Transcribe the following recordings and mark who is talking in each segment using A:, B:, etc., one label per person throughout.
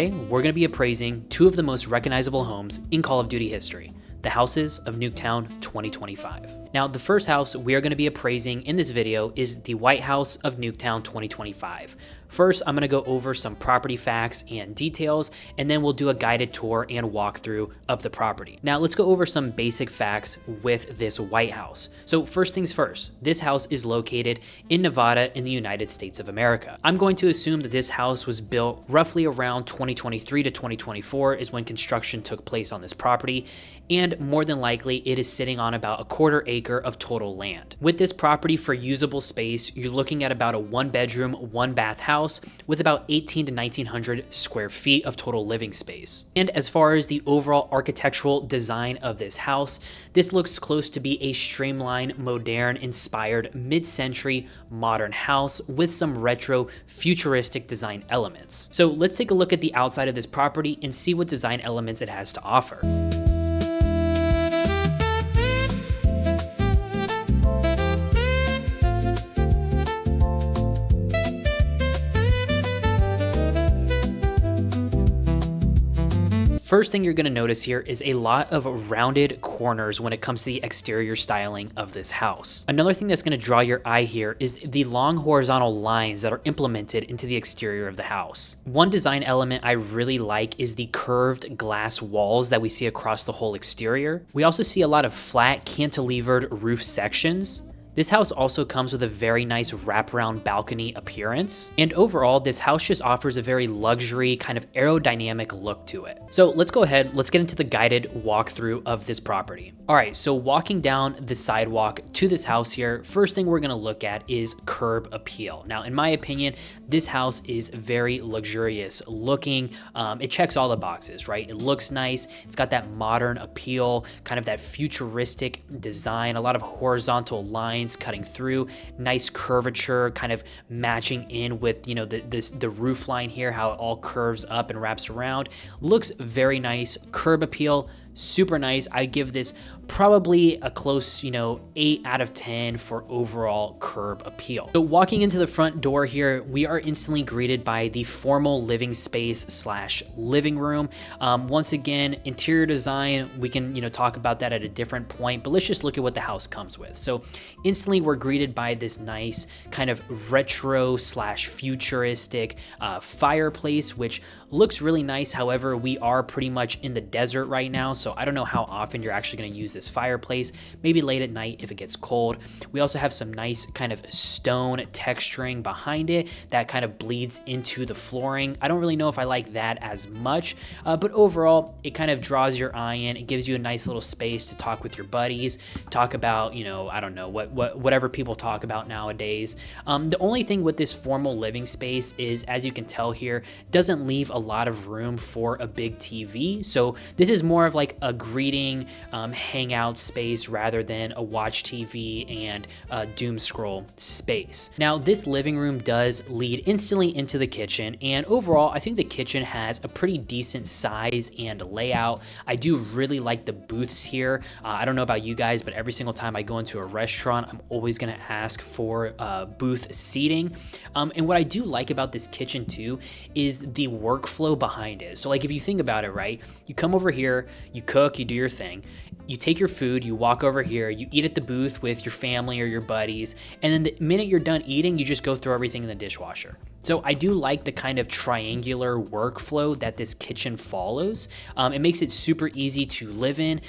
A: Today, we're going to be appraising two of the most recognizable homes in Call of Duty history, the houses of Nuketown 2025. Now, the first house we are going to be appraising in this video is the White House of Nuketown 2025. First, I'm going to go over some property facts and details, and then we'll do a guided tour and walkthrough of the property. Now, let's go over some basic facts with this White House. So first things first, this house is located in Nevada in the United States of America. I'm going to assume that this house was built roughly around 2023 to 2024 is when construction took place on this property, and more than likely it is sitting on about a quarter acre of total land. With this property for usable space, you're looking at about a 1-bedroom, 1-bath house with about 18 to 1900 square feet of total living space. And as far as the overall architectural design of this house, this looks close to be a streamlined, modern, inspired, mid-century modern house with some retro, futuristic design elements. So let's take a look at the outside of this property and see what design elements it has to offer. First thing you're going to notice here is a lot of rounded corners when it comes to the exterior styling of this house. Another thing that's going to draw your eye here is the long horizontal lines that are implemented into the exterior of the house. One design element I really like is the curved glass walls that we see across the whole exterior. We also see a lot of flat cantilevered roof sections. This house also comes with a very nice wraparound balcony appearance. And overall, this house just offers a very luxury kind of aerodynamic look to it. So let's go ahead, let's get into the guided walkthrough of this property. All right, so walking down the sidewalk to this house here, first thing we're gonna look at is curb appeal. Now, in my opinion, this house is very luxurious looking. It checks all the boxes, right? It looks nice. It's got that modern appeal, kind of that futuristic design, a lot of horizontal lines cutting through, nice curvature kind of matching in with, you know, the roof line here, how it all curves up and wraps around. Looks very nice. Curb appeal, super nice. I give this probably a close, 8 out of 10 for overall curb appeal. So walking into the front door here, we are instantly greeted by the formal living space slash living room. Once again, interior design, we can, talk about that at a different point, but let's just look at what the house comes with. So instantly we're greeted by this nice kind of retro slash futuristic fireplace, which looks really nice. However, we are pretty much in the desert right now, so I don't know how often you're actually going to use this fireplace. Maybe late at night if it gets cold. We also have some nice kind of stone texturing behind it that kind of bleeds into the flooring. I don't really know if I like that as much, but overall, it kind of draws your eye in. It gives you a nice little space to talk with your buddies, talk about, I don't know, whatever people talk about nowadays. The only thing with this formal living space is, as you can tell here, doesn't leave a lot of room for a big TV. So this is more of like a greeting hangout space rather than a watch TV and doom scroll space. Now, this living room does lead instantly into the kitchen, and overall, I think the kitchen has a pretty decent size and layout. I do really like the booths here. I don't know about you guys, but every single time I go into a restaurant, I'm always gonna ask for booth seating. And what I do like about this kitchen too is the workflow behind it. So like if you think about it, right, you come over here, you cook, you do your thing, you take your food, you walk over here, you eat at the booth with your family or your buddies, and then the minute you're done eating, you just go throw everything in the dishwasher. So I do like the kind of triangular workflow that this kitchen follows. It makes it super easy to live in,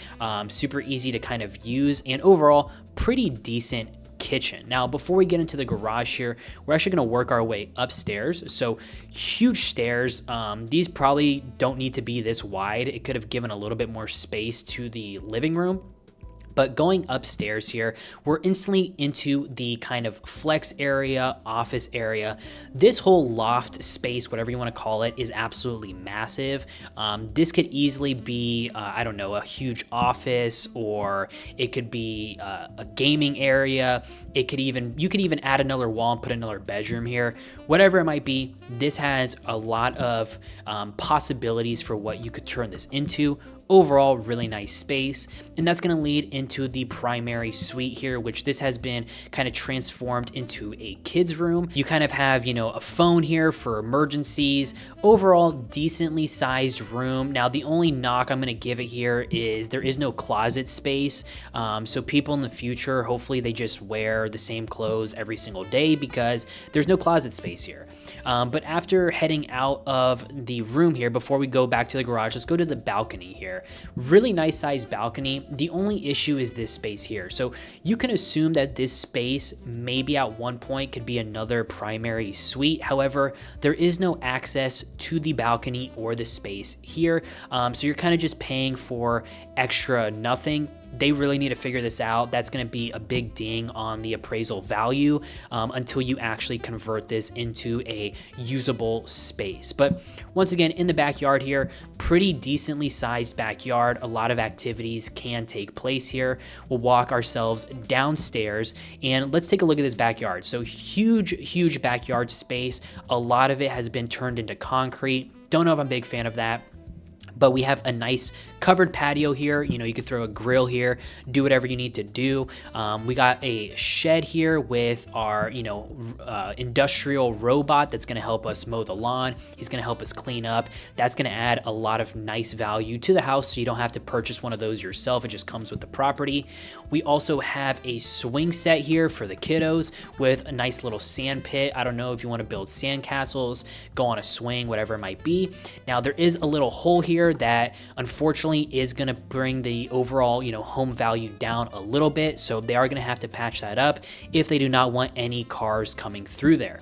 A: super easy to kind of use, and overall pretty decent kitchen. Now, before we get into the garage here, we're actually going to work our way upstairs. So huge stairs. These probably don't need to be this wide. It could have given a little bit more space to the living room. But going upstairs here, we're instantly into the kind of flex area, office area. This whole loft space, whatever you want to call it, is absolutely massive. This could easily be, I don't know, a huge office, or it could be a gaming area. You could even add another wall and put another bedroom here. Whatever it might be, this has a lot of possibilities for what you could turn this into. overall really nice space. And that's going to lead into the primary suite here, which this has been kind of transformed into a kid's room. You kind of have, you know, a phone here for emergencies. Overall, decently sized room. Now, the only knock I'm going to give it here is there is no closet space. So people in the future, hopefully they just wear the same clothes every single day because there's no closet space here. But after heading out of the room here, before we go back to the garage, let's go to the balcony here. Really nice sized balcony. The only issue is this space here. So you can assume that this space maybe at one point could be another primary suite. However, there is no access to the balcony or the space here. So you're kind of just paying for extra nothing. They really need to figure this out. That's going to be a big ding on the appraisal value until you actually convert this into a usable space. But once again, in the backyard here, pretty decently sized backyard. A lot of activities can take place here. We'll walk ourselves downstairs and let's take a look at this backyard. So huge backyard space. A lot of it has been turned into concrete. Don't know if I'm a big fan of that. But we have a nice covered patio here. You know, you could throw a grill here, do whatever you need to do. We got a shed here with our, industrial robot that's gonna help us mow the lawn. He's gonna help us clean up. That's gonna add a lot of nice value to the house, so you don't have to purchase one of those yourself. It just comes with the property. We also have a swing set here for the kiddos with a nice little sand pit. I don't know if you wanna build sand castles, go on a swing, whatever it might be. Now there is a little hole here that unfortunately is going to bring the overall, home value down a little bit. So they are going to have to patch that up if they do not want any cars coming through there.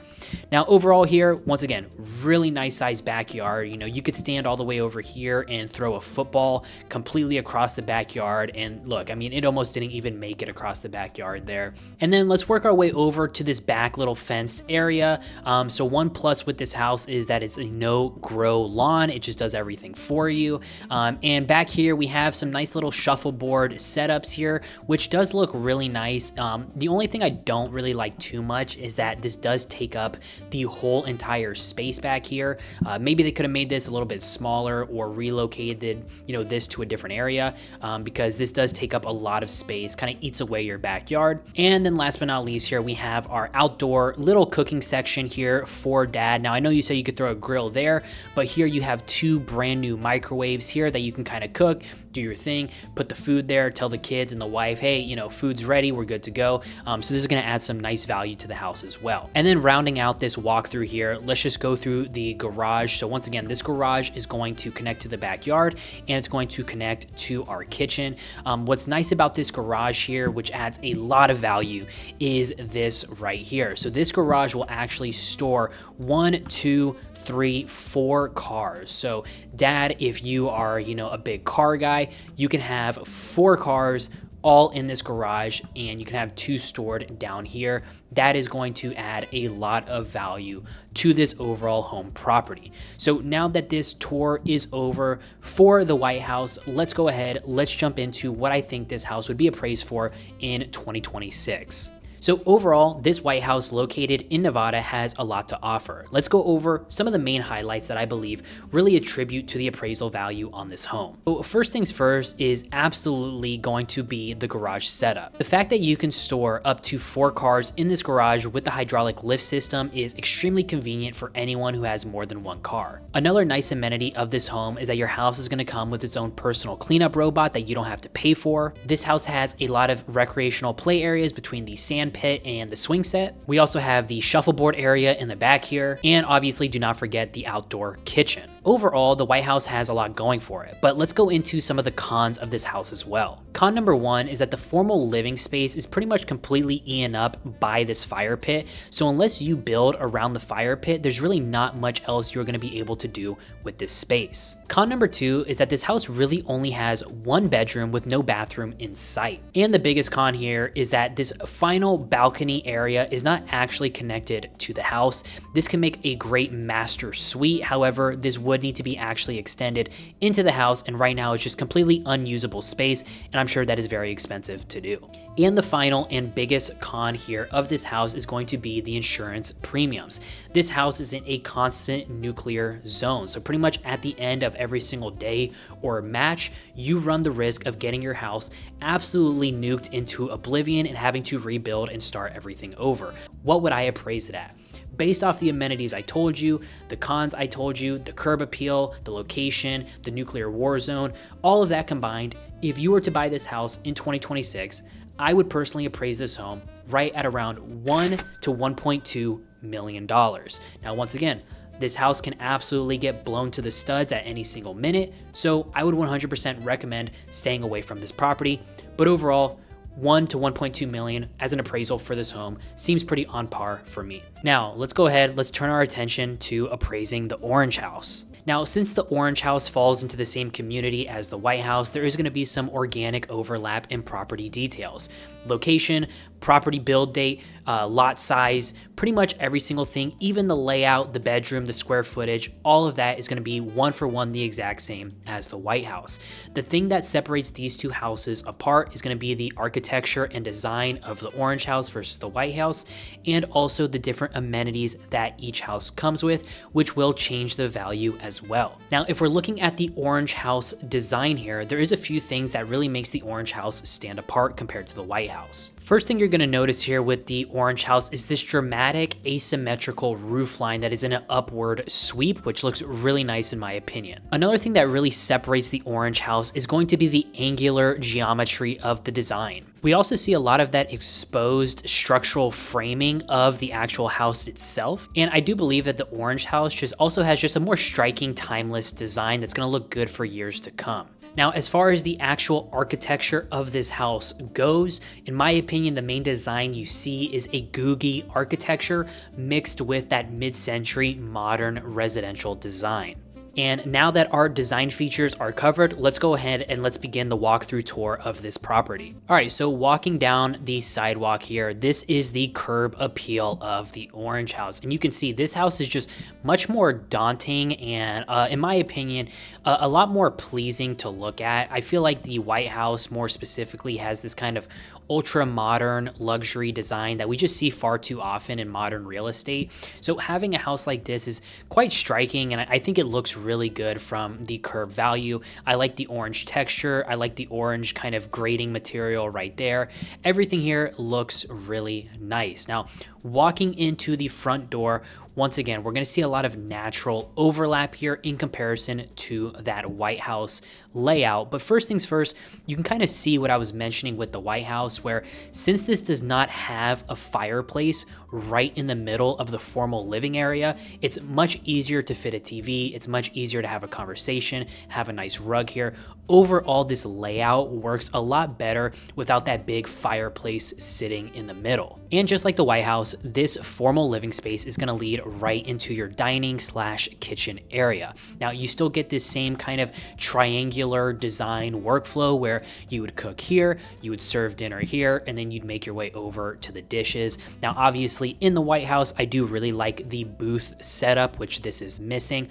A: Now, overall here, once again, really nice sized backyard. You could stand all the way over here and throw a football completely across the backyard. And look, I mean, it almost didn't even make it across the backyard there. And then let's work our way over to this back little fenced area. So one plus with this house is that it's a no-grow lawn. It just does everything for you. And back here, we have some nice little shuffleboard setups here, which does look really nice. The only thing I don't really like too much is that this does take up the whole entire space back here. Maybe they could have made this a little bit smaller or relocated, this to a different area because this does take up a lot of space, kind of eats away your backyard. And then last but not least here, we have our outdoor little cooking section here for Dad. Now, I know you said you could throw a grill there, but here you have two brand new microwaves here that you can kind of cook, do your thing, put the food there, tell the kids and the wife, hey, food's ready, we're good to go. So this is going to add some nice value to the house as well. And then rounding out this walkthrough here, let's just go through the garage. So once again, this garage is going to connect to the backyard and it's going to connect to our kitchen. What's nice about this garage here, which adds a lot of value, is this right here. So this garage will actually store 1, 2, 3, 4 cars. So Dad, if you are, a big car guy, you can have 4 cars all in this garage and you can have 2 stored down here. That is going to add a lot of value to this overall home property. So now that this tour is over for the White House, let's go ahead, let's jump into what I think this house would be appraised for in 2026. So overall, this White House located in Nevada has a lot to offer. Let's go over some of the main highlights that I believe really attribute to the appraisal value on this home. So first things first is absolutely going to be the garage setup. The fact that you can store up to 4 cars in this garage with the hydraulic lift system is extremely convenient for anyone who has more than 1 car. Another nice amenity of this home is that your house is going to come with its own personal cleanup robot that you don't have to pay for. This house has a lot of recreational play areas between the sand pit and the swing set. We also have the shuffleboard area in the back here, and obviously do not forget the outdoor kitchen. Overall, the White House has a lot going for it, but let's go into some of the cons of this house as well. Con number 1 is that the formal living space is pretty much completely eaten up by this fire pit, so unless you build around the fire pit, there's really not much else you're going to be able to do with this space. Con number 2 is that this house really only has 1 bedroom with no bathroom in sight. And the biggest con here is that this final balcony area is not actually connected to the house. This can make a great master suite. However, this would would need to be actually extended into the house, and right now it's just completely unusable space, and I'm sure that is very expensive to do. And the final and biggest con here of this house is going to be the insurance premiums. This house is in a constant nuclear zone, so pretty much at the end of every single day or match, you run the risk of getting your house absolutely nuked into oblivion and having to rebuild and start everything over. What would I appraise it at? Based off the amenities I told you, the cons I told you, the curb appeal, the location, the nuclear war zone, all of that combined, if you were to buy this house in 2026, I would personally appraise this home right at around $1 to $1.2 million. Now, once again, this house can absolutely get blown to the studs at any single minute, so I would 100% recommend staying away from this property. But overall, 1 to 1.2 million as an appraisal for this home seems pretty on par for me. Now, let's go ahead, let's turn our attention to appraising the orange house. Now, since the orange house falls into the same community as the white house, there is going to be some organic overlap in property details. Location, property build date, lot size, pretty much every single thing, even the layout, the bedroom, the square footage, all of that is going to be one for one the exact same as the white house. The thing that separates these two houses apart is going to be the architecture and design of the orange house versus the white house, and also the different amenities that each house comes with, which will change the value as well. Now, if we're looking at the orange house design here, there is a few things that really makes the orange house stand apart compared to the white house. First thing you're going to notice here with the orange house is this dramatic asymmetrical roof line that is in an upward sweep, which looks really nice in my opinion. Another thing that really separates the orange house is going to be the angular geometry of the design. We also see a lot of that exposed structural framing of the actual house itself. And I do believe that the orange house just also has just a more striking, timeless design that's going to look good for years to come. Now, as far as the actual architecture of this house goes, in my opinion, the main design you see is a googie architecture mixed with that mid-century modern residential design. And now that our design features are covered, let's go ahead and let's begin the walkthrough tour of this property. All right, so walking down the sidewalk here, this is the curb appeal of the orange house. And you can see this house is just much more daunting and, in my opinion, a lot more pleasing to look at. I feel like the white house more specifically has this kind of ultra modern luxury design that we just see far too often in modern real estate. So having a house like this is quite striking, and I think it looks really good from the curb value. I like the orange texture. I like the orange kind of grading material right there. Everything here looks really nice. Now, walking into the front door, once again, we're going to see a lot of natural overlap here in comparison to that White House layout. But first things first, you can kind of see what I was mentioning with the White House, where since this does not have a fireplace right in the middle of the formal living area, it's much easier to fit a TV. It's much easier to have a conversation, have a nice rug here. Overall, this layout works a lot better without that big fireplace sitting in the middle. And just like the White House, this formal living space is going to lead right into your dining / kitchen area. Now, you still get this same kind of triangular design workflow where you would cook here, you would serve dinner here, and then you'd make your way over to the dishes. Now, obviously, in the White House, I do really like the booth setup, which this is missing.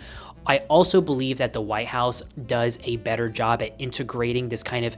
A: I also believe that the White House does a better job at integrating this kind of,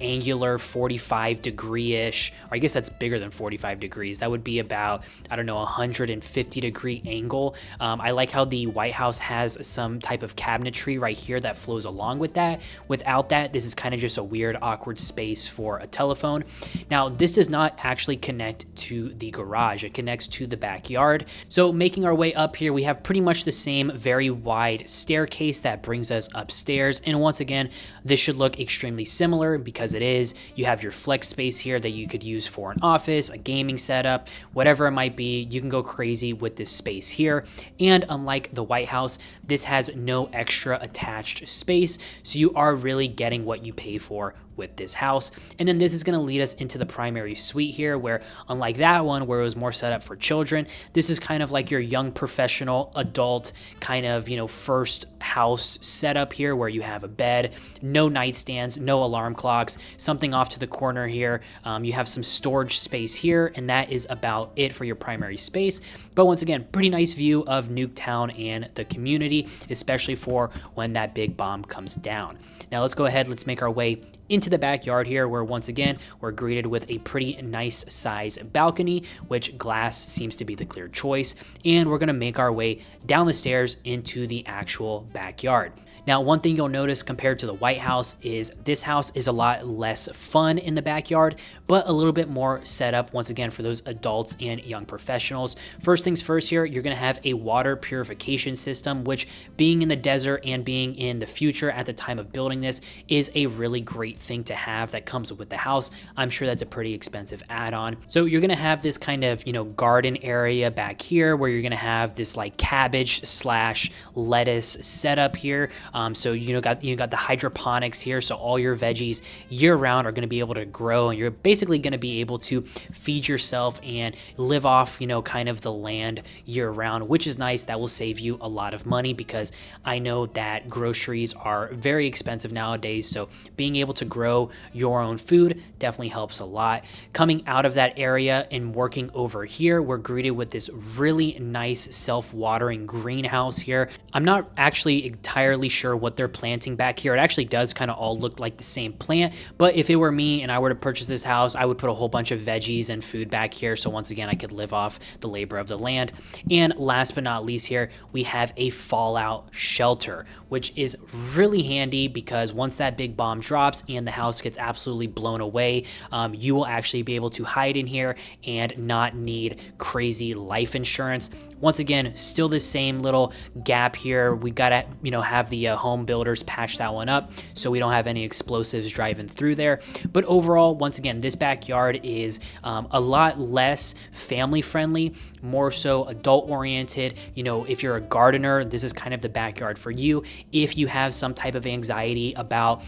A: angular 45 degree-ish, or I guess that's bigger than 45 degrees. That would be about, 150 degree angle. I like how the White House has some type of cabinetry right here that flows along with that. Without that, this is kind of just a weird, awkward space for a telephone. Now, this does not actually connect to the garage. It connects to the backyard. So making our way up here, we have pretty much the same very wide staircase that brings us upstairs. And once again, this should look extremely similar because it is. You have your flex space here that you could use for an office, a gaming setup, whatever it might be. You can go crazy with this space here. And unlike the White House, this has no extra attached space. So you are really getting what you pay for with this house. And then this is going to lead us into the primary suite here, where unlike that one where it was more set up for children, this is kind of like your young professional adult kind of, first house setup here where you have a bed, no nightstands, no alarm clocks, something off to the corner here. You have some storage space here, and that is about it for your primary space. But once again, pretty nice view of Nuketown and the community, especially for when that big bomb comes down. Now let's go ahead, let's make our way into the backyard here, where once again, we're greeted with a pretty nice size balcony, which glass seems to be the clear choice. And we're gonna make our way down the stairs into the actual backyard. Now, one thing you'll notice compared to the White House is this house is a lot less fun in the backyard, but a little bit more set up once again for those adults and young professionals. First things first here, you're gonna have a water purification system, which being in the desert and being in the future at the time of building this is a really great thing to have that comes with the house. I'm sure that's a pretty expensive add-on. So you're gonna have this kind of, garden area back here where you're gonna have this like cabbage slash lettuce setup here. So got the hydroponics here, so all your veggies year round are going to be able to grow, and you're basically going to be able to feed yourself and live off kind of the land year round, which is nice. That will save you a lot of money, because I know that groceries are very expensive nowadays, so being able to grow your own food definitely helps a lot. Coming out of that area and working over here, we're greeted with this really nice self-watering greenhouse here. I'm not actually entirely sure what they're planting back here. It actually does kind of all look like the same plant, but if it were me and I were to purchase this house, I would put a whole bunch of veggies and food back here, so once again I could live off the labor of the land. And last but not least here, we have a fallout shelter, which is really handy because once that big bomb drops and the house gets absolutely blown away, you will actually be able to hide in here and not need crazy life insurance. Once again, still the same little gap here. We gotta, have the home builders patch that one up so we don't have any explosives driving through there. But overall, once again, this backyard is a lot less family friendly, more so adult oriented. If you're a gardener, this is kind of the backyard for you. If you have some type of anxiety about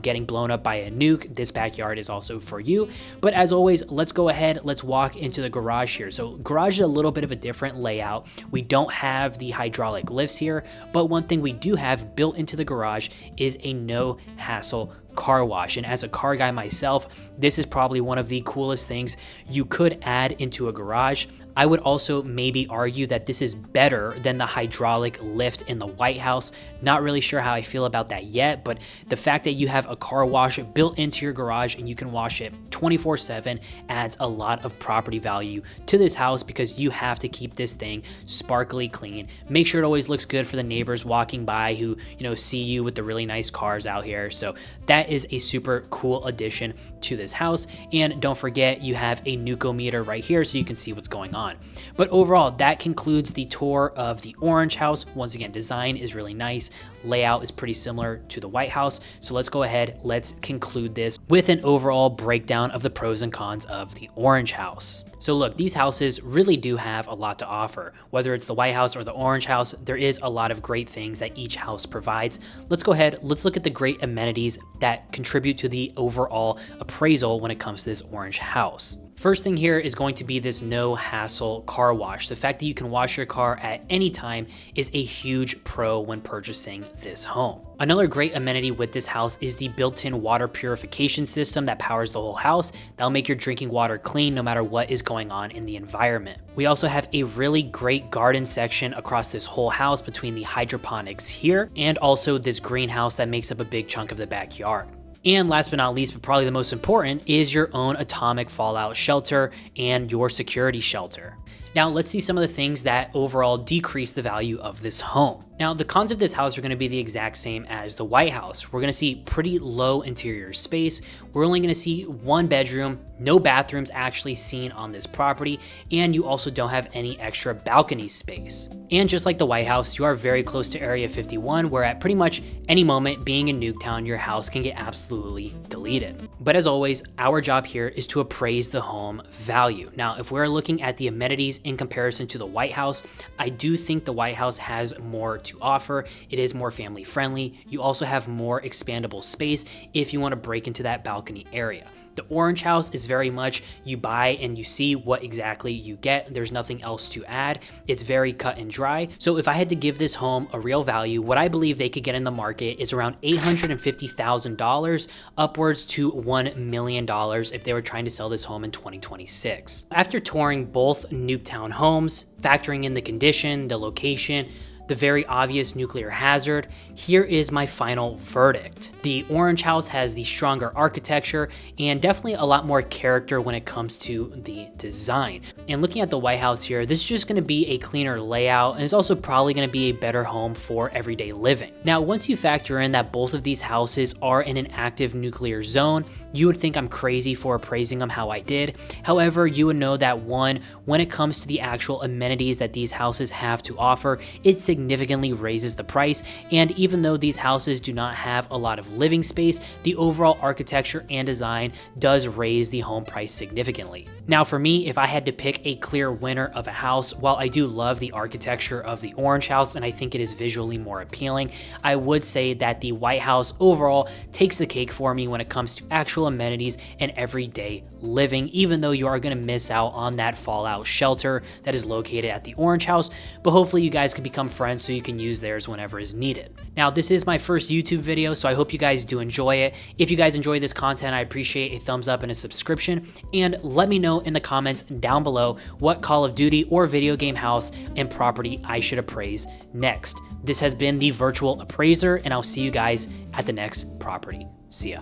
A: getting blown up by a nuke, this backyard is also for you. But as always, let's go ahead, let's walk into the garage here. So garage is a little bit of a different layout. We don't have the hydraulic lifts here, but one thing we do have built into the garage is a no hassle car wash. And as a car guy myself, this is probably one of the coolest things you could add into a garage. I would also maybe argue that this is better than the hydraulic lift in the White House. Not really sure how I feel about that yet, but the fact that you have a car wash built into your garage and you can wash it 24/7 adds a lot of property value to this house, because you have to keep this thing sparkly clean. Make sure it always looks good for the neighbors walking by who, see you with the really nice cars out here. So that is a super cool addition to this house. And don't forget, you have a Nukometer right here so you can see what's going on. But overall, that concludes the tour of the Orange House. Once again, design is really nice. Layout is pretty similar to the White House. So let's go ahead, let's conclude this with an overall breakdown of the pros and cons of the Orange House. So look, these houses really do have a lot to offer. Whether it's the White House or the Orange House, there is a lot of great things that each house provides. Let's go ahead, let's look at the great amenities that contribute to the overall appraisal when it comes to this Orange House. First thing here is going to be this no hassle car wash. The fact that you can wash your car at any time is a huge pro when purchasing this home. Another great amenity with this house is the built-in water purification system that powers the whole house. That'll make your drinking water clean no matter what is going on in the environment. We also have a really great garden section across this whole house between the hydroponics here and also this greenhouse that makes up a big chunk of the backyard. And last but not least, but probably the most important, is your own atomic fallout shelter and your security shelter. Now let's see some of the things that overall decrease the value of this home. Now the cons of this house are going to be the exact same as the White House. We're going to see pretty low interior space. We're only going to see one bedroom, no bathrooms actually seen on this property, and you also don't have any extra balcony space. And just like the White House, you are very close to Area 51, where at pretty much any moment being in Nuketown, your house can get absolutely deleted. But as always, our job here is to appraise the home value. Now, if we're looking at the amenities in comparison to the White House, I do think the White House has more to offer. It is more family friendly. You also have more expandable space if you want to break into that balcony area. The orange house is very much you buy and you see what exactly you get. There's nothing else to add. It's very cut and dry. So if I had to give this home a real value, what I believe they could get in the market is around $850,000 upwards to $1 million if they were trying to sell this home in 2026. After touring both Nuketown homes, factoring in the condition, the location, the very obvious nuclear hazard, here is my final verdict. The orange house has the stronger architecture and definitely a lot more character when it comes to the design. And looking at the white house here, this is just gonna be a cleaner layout, and it's also probably gonna be a better home for everyday living. Now, once you factor in that both of these houses are in an active nuclear zone, you would think I'm crazy for appraising them how I did. However, you would know that one, when it comes to the actual amenities that these houses have to offer, it's significantly raises the price. And even though these houses do not have a lot of living space, the overall architecture and design does raise the home price significantly. Now for me, if I had to pick a clear winner of a house, while I do love the architecture of the orange house and I think it is visually more appealing, I would say that the white house overall takes the cake for me when it comes to actual amenities and everyday living, even though you are going to miss out on that fallout shelter that is located at the orange house. But hopefully you guys can become friends so you can use theirs whenever is needed. Now, this is my first YouTube video, so I hope you guys do enjoy it. If you guys enjoy this content, I appreciate a thumbs up and a subscription, and let me know in the comments down below what Call of Duty or video game house and property I should appraise next. This has been the Virtual Appraiser, and I'll see you guys at the next property. See ya.